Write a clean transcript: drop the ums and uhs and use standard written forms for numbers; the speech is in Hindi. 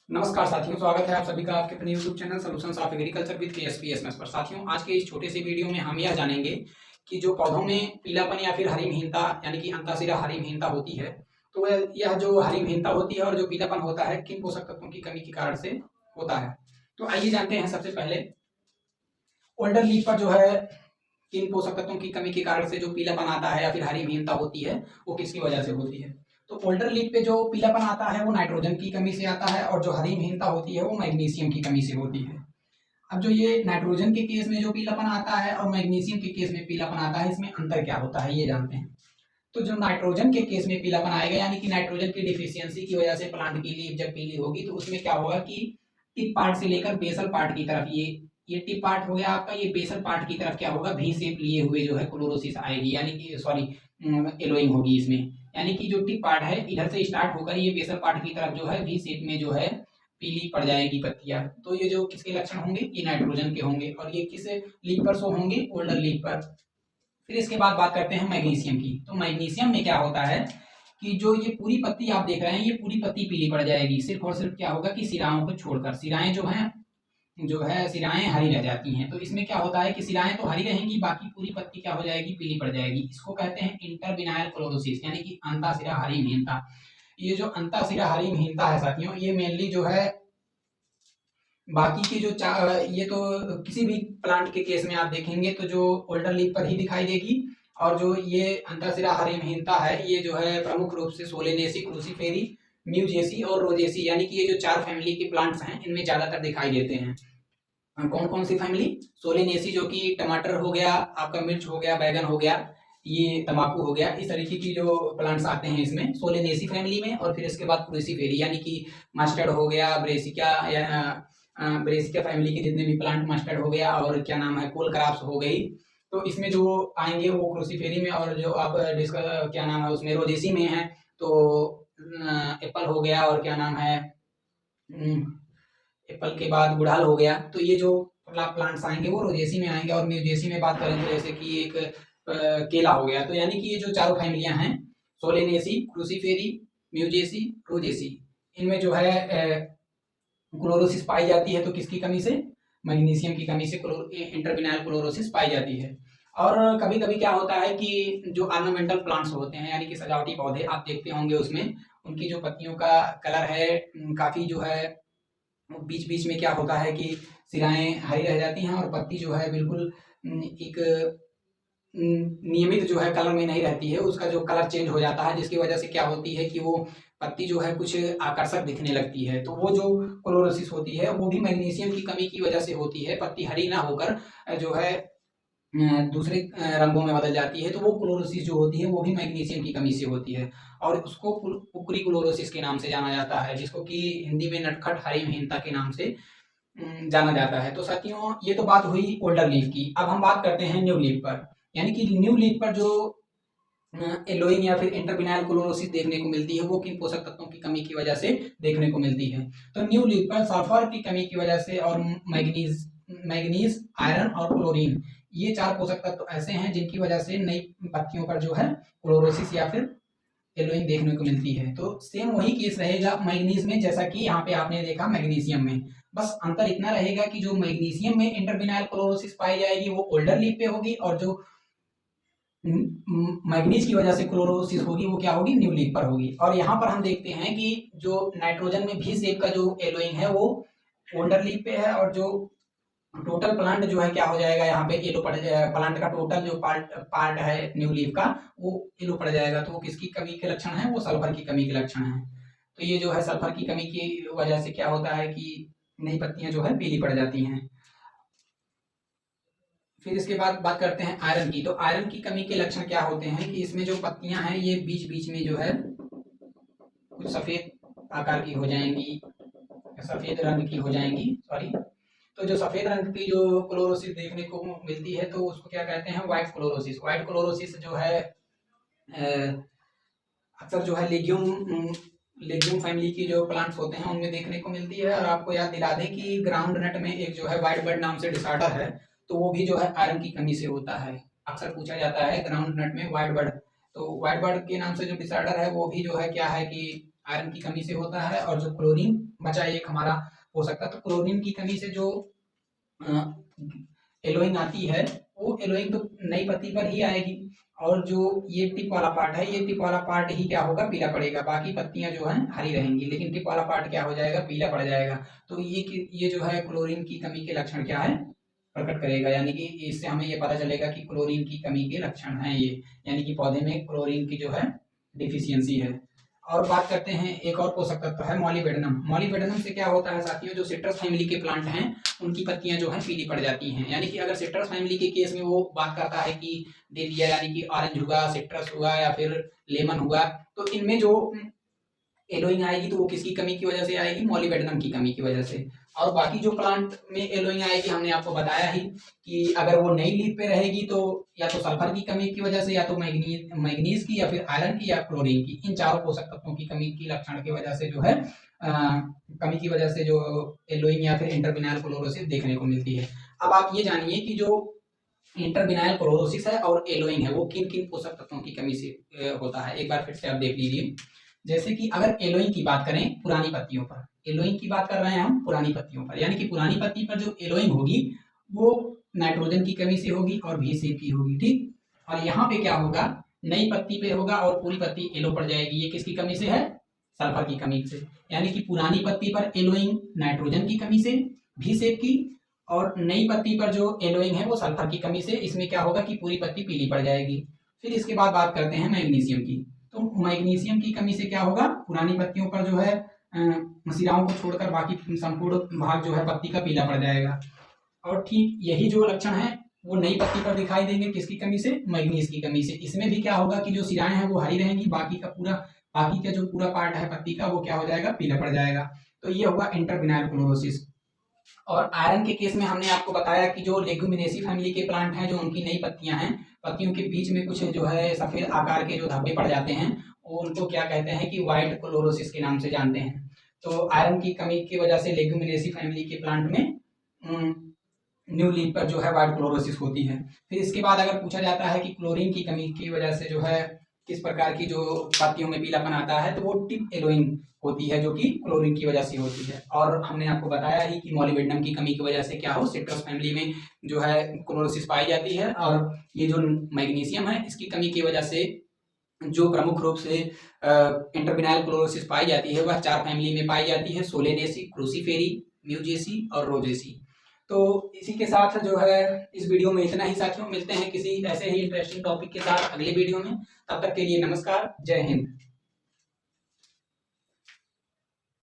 नमस्कार साथियों, स्वागत है आप सभी का आपके अपने YouTube channel solutions of agriculture with KSPSMS पर। साथियों, आज के इस छोटे से वीडियो में हम यह जानेंगे कि जो पौधों में पीलापन या फिर हरिमहीनता यानी कि अंतःशिरा हरिमहीनता होती है, तो यह जो हरिमहीनता होती है और जो पीलापन होता है किन पोषक तत्वों की कमी के कारण से होता है। तो आइए जानते हैं सबसे पहले ओल्डर लीफ पर जो है किन पोषक तत्वों की कमी के कारण से जो पीलापन आता है या फिर हरिमहीनता होती है वो किसकी वजह से होती है। तो ओल्डर लीफ पे जो पीलापन आता है वो नाइट्रोजन की कमी से आता है और जो हरिमहीनता होती है वो मैग्नीशियम की कमी से होती है। अब जो ये नाइट्रोजन के केस में जो पीलापन आता है और मैग्नीशियम के केस में पीलापन आता है, इसमें अंतर क्या होता है ये जानते हैं। तो जो नाइट्रोजन के केस में पीलापन आएगा यानी कि नाइट्रोजन की डिफिशियंसी की वजह से प्लांट की लीफ जब पीली होगी तो उसमें क्या होगा कि टिप पार्ट से लेकर बेसल पार्ट की तरफ ये टिप पार्ट हो गया आपका, ये बेसल पार्ट की तरफ क्या होगा, वी शेप लिए हुए जो है क्लोरोसिस आएगी, यानी कि सॉरी एलोइंग होगी इसमें। यानी कि जो टिप पार्ट है इधर से स्टार्ट होकर ये बेसल पार्ट की तरफ जो है वी शेप में जो है पीली पड़ जाएगी पत्तियां। तो ये जो किसके लक्षण होंगे, ये नाइट्रोजन के होंगे और ये किस लीफ पर शो होंगे, ओल्डर लीफ पर। फिर इसके बाद बात करते हैं मैग्नीशियम की। तो मैग्नीशियम में क्या होता है कि जो ये पूरी पत्ती आप देख रहे हैं ये पूरी पत्ती पीली पड़ जाएगी, सिर्फ और सिर्फ क्या होगा कि सिराओं को छोड़कर। सिराएं जो है सिराएं हरी रह जाती हैं। तो इसमें क्या होता है कि सिराएं तो हरी रहेंगी, बाकी पूरी पत्ती क्या हो जाएगी, पीली पड़ जाएगी। इसको कहते हैं इंटरविनाइल क्लोरोसिस यानी कि अंतःशिरा हरिमहीनता। ये जो अंतःशिरा हरिमहीनता है साथियों, ये मेनली जो है बाकी की जो ये तो किसी भी प्लांट के केस में आप देखेंगे तो जो ओल्डर लीफ पर ही दिखाई देगी। और जो ये अंतःशिरा हरिमहीनता है ये जो है प्रमुख रूप से सोलेनेसी, क्रूसीफेरी, म्यूजेसी और रोजेसी यानी कि ये जो 4 फैमिली के प्लांट्स हैं इनमें ज्यादातर दिखाई देते हैं। कौन कौन सी फैमिली, सोलेनेसी जो कि टमाटर हो गया, आपका मिर्च हो गया, बैगन हो गया, ये तंबाकू हो गया, इस तरीके की जो प्लांट्स आते हैं इसमें सोलेनेसी फैमिली में। और फिर इसके बाद क्रूसीफेरी यानी कि मस्टर्ड हो गया, ब्रेसिका या ब्रेसिका फैमिली के जितने भी प्लांट, मस्टर्ड हो गया और क्या नाम है कोल क्रॉप्स हो गई, तो इसमें जो आएंगे वो क्रूसीफेरी में। और जो आप क्या नाम है उसमें रोजेसी में है तो एप्पल हो गया और क्या नाम है एप्पल के बाद गुड़हल हो गया। तो ये जो प्लांट्स आएंगे वो रोजेसी में आएंगे। और म्यूजेसी में बात करें तो जैसे कि एक केला हो गया। तो यानी कि ये जो चारों फैमिलियां हैं सोलेनेसी, क्रूसीफेरी, म्यूजेसी, रोजेसी, इनमें जो है क्लोरोसिस पाई जाती है। तो किसकी कमी से, मैग्नीशियम की कमी से इंटरविनाइल क्लोरोसिस पाई जाती है। और कभी कभी क्या होता है कि जो ऑर्नामेंटल प्लांट्स होते हैं यानी कि सजावटी पौधे आप देखते होंगे उसमें उनकी जो पत्तियों का कलर है काफी जो है बीच बीच में क्या होता है कि सिराएं हरी रह जाती हैं और पत्ती जो है बिल्कुल एक नियमित जो है कलर में नहीं रहती है, उसका जो कलर चेंज हो जाता है, जिसकी वजह से क्या होती है कि वो पत्ती जो है कुछ आकर्षक दिखने लगती है। तो वो जो क्लोरोसिस होती है वो भी मैग्नीशियम की कमी की वजह से होती है। पत्ती हरी ना होकर जो है दूसरे रंगों में बदल जाती है, तो वो क्लोरोसिस जो होती है वो भी मैग्नीशियम की कमी से होती है और उसको कुकरी क्लोरोसिस के नाम से जाना जाता है, जिसको कि हिंदी में नटखट हरिमहीनता के नाम से जाना जाता है। तो साथियों ये तो बात हुई ओल्डर लीफ की। अब हम बात करते हैं न्यू लीफ पर, यानी कि न्यू लीफ पर जो एलोइंग या फिर इंटरविनाइल क्लोरोसिस देखने को मिलती है वो किन पोषक तत्वों की कमी की वजह से देखने को मिलती है। तो न्यू लीफ पर सल्फर की कमी की वजह से और मैग्नीज, आयरन और क्लोरीन, ये 4 पोषक तत्व ऐसे हैं जिनकी वजह से नई पत्तियों पर जो है क्लोरोसिस या फिर एलोइंग देखने को मिलती है। तो सेम वही केस रहेगा मैग्नीज में जैसा कि यहाँ पे आपने देखा मैग्नीशियम में। बस अंतर इतना रहेगा कि जो मैग्नीशियम में इंटरविनाइल क्लोरोसिस पाई जाएगी वो ओल्डर लीफ पे होगी और जो मैग्नीज की वजह से क्लोरोसिस होगी वो क्या होगी, न्यू लीफ पर होगी। और यहाँ पर हम देखते हैं कि जो नाइट्रोजन में भी शेप का जो एलोइंग है वो ओल्डर लीफ पे है और जो टोटल प्लांट जो है क्या हो जाएगा, यहाँ पे येलो पड़ जाएगा। प्लांट का टोटल जो पार्ट पार्ट है न्यू लीफ का वो येलो पड़ जाएगा। तो वो किसकी कमी के लक्षण है, वो सल्फर की कमी के लक्षण है। तो ये जो है सल्फर की कमी की वजह से क्या होता है कि नई पत्तियां जो है पीली पड़ जाती हैं। फिर इसके बाद बात करते हैं आयरन की। तो आयरन की कमी के लक्षण क्या होते हैं कि इसमें जो पत्तियां हैं ये बीच बीच में जो है कुछ सफेद आकार की हो जाएंगी, सफेद रंग की हो जाएंगी, सॉरी। तो जो सफेद रंग की जो क्लोरोसिस देखने को मिलती है तो उसको क्या कहते हैं, व्हाइट क्लोरोसिस। व्हाइट क्लोरोसिस जो है अक्सर जो है लेग्यूम फैमिली की जो प्लांट्स होते हैं उनमें देखने को मिलती है। और आपको याद दिला दें कि ग्राउंड नट में एक जो है व्हाइट बर्ड नाम से डिसऑर्डर है, तो वो भी जो है आयरन की कमी से होता है। अक्सर पूछा जाता है ग्राउंड नट में व्हाइट बर्ड, तो व्हाइट बर्ड के नाम से जो डिसऑर्डर है वो भी जो है क्या है कि आयरन की कमी से होता है, और जो क्लोरीन बचा एक हमारा हो सकता है। तो क्लोरीन की कमी से जो एलोइंग आती है, वो एलोइंग तो नई पत्ती पर ही आएगी, और जो ये टिप वाला पार्ट है, ये टिप वाला पार्ट ही क्या होगा, पीला पड़ेगा। बाकी पत्तियां जो हैं हरी रहेंगी, लेकिन टिप वाला पार्ट क्या हो जाएगा, पीला पड़ जाएगा। तो ये जो है क्लोरीन की कमी के लक्षण क्या है, प्रकट करेगा। यानी कि इससे हमें ये पता चलेगा कि क्लोरीन की कमी के लक्षण हैं ये, यानी कि पौधे में क्लोरीन की जो है डिफिशियंसी है। और बात करते हैं एक और पोषक तत्व है मॉलिबेडनम। मॉलिबेडनम से क्या होता है साथियों, जो सिट्रस फैमिली के प्लांट हैं उनकी पत्तियां जो है पीली पड़ जाती हैं। यानी कि अगर सिट्रस फैमिली के केस में वो बात करता है कि दे दिया, यानी कि ऑरेंज हुआ, सिट्रस हुआ या फिर लेमन हुआ, तो इनमें जो एलोइंग आएगी तो वो किसकी कमी की वजह से आएगी, मॉलिबेडनम की कमी की वजह से। और बाकी जो प्लांट में एलोइंग आएगी, हमने आपको बताया ही कि अगर वो नई लीफ पे रहेगी तो या तो सल्फर की कमी की वजह से, या तो मैग्नीज की, या फिर आयरन की, या क्लोरीन की, इन चारों पोषक तत्वों की कमी की लक्षण की वजह से जो है कमी की वजह से जो एलोइंग या फिर इंटरविनाइल क्लोरोसिस देखने को मिलती है। अब आप ये जानिए कि जो इंटरविनाइल क्लोरोसिस है और एलोइंग है वो किन किन पोषक तत्वों की कमी से होता है, एक बार फिर से आप देख लीजिए। जैसे कि अगर एलोइंग की बात करें पुरानी पत्तियों पर, एलोइंग की बात कर रहे हैं हम पुरानी पत्तियों पर, यानी कि पुरानी पत्ती पर जो एलोइंग होगी वो नाइट्रोजन की कमी से होगी और भी शेप की होगी, ठीक। और यहाँ पे क्या होगा, नई पत्ती पे होगा और पूरी पत्ती येलो पड़ जाएगी, ये किसकी कमी से है, सल्फर की कमी से। यानी कि पुरानी पत्ती पर एलोइंग नाइट्रोजन की कमी से, भी शेप की, और नई पत्ती पर जो एलोइंग है वो सल्फर की कमी से। इसमें क्या होगा कि पूरी पत्ती पीली पड़ जाएगी। फिर इसके बाद बात करते हैं मैग्नीशियम की। तो मैग्नीशियम की कमी से क्या होगा, पुरानी पत्तियों पर जो है शिराओं को छोड़कर बाकी संपूर्ण भाग जो है पत्ती का पीला पड़ जाएगा। और ठीक यही जो लक्षण है वो नई पत्ती पर दिखाई देंगे, किसकी कमी से, मैग्नीज की कमी से। इसमें भी क्या होगा कि जो शिराएं हैं वो हरी रहेंगी, बाकी का जो पूरा पार्ट है पत्ती का वो क्या हो जाएगा, पीला पड़ जाएगा। तो ये होगा इंटरविनाइल क्लोरोसिस। और आयरन के केस में हमने आपको बताया कि जो लेगुमिनेसी फैमिली के प्लांट हैं, जो उनकी नई पत्तियां हैं, पत्तियों के बीच में कुछ जो है सफेद आकार के जो धब्बे पड़ जाते हैं, उनको क्या कहते हैं कि व्हाइट क्लोरोसिस के नाम से जानते हैं। तो आयरन की कमी की वजह से लेगुमिनेसी फैमिली के प्लांट में न्यू लीफ पर जो है व्हाइट क्लोरोसिस होती है। फिर इसके बाद अगर पूछा जाता है कि क्लोरीन की कमी की वजह से जो है किस प्रकार की जो पत्तियों में पीलापन आता है, तो वो टिप एलोइंग होती है, जो कि क्लोरीन की वजह से होती है। और हमने आपको बताया ही कि मॉलिबेडनम की कमी की वजह से क्या हो, सिट्रस फैमिली में जो है क्लोरोसिस पाई जाती है। और ये जो मैग्नीशियम है इसकी कमी की वजह से जो प्रमुख रूप से इंटरविनाइल क्लोरोसिस पाई जाती है वह 4 फैमिली में पाई जाती है, सोलेनेसी, क्रूसीफेरी, म्यूजेसी और रोजेसी। तो इसी के साथ जो है इस वीडियो में इतना ही साथियों, मिलते हैं किसी ऐसे ही इंटरेस्टिंग टॉपिक के साथ अगले वीडियो में। तब तक के लिए नमस्कार, जय हिंद।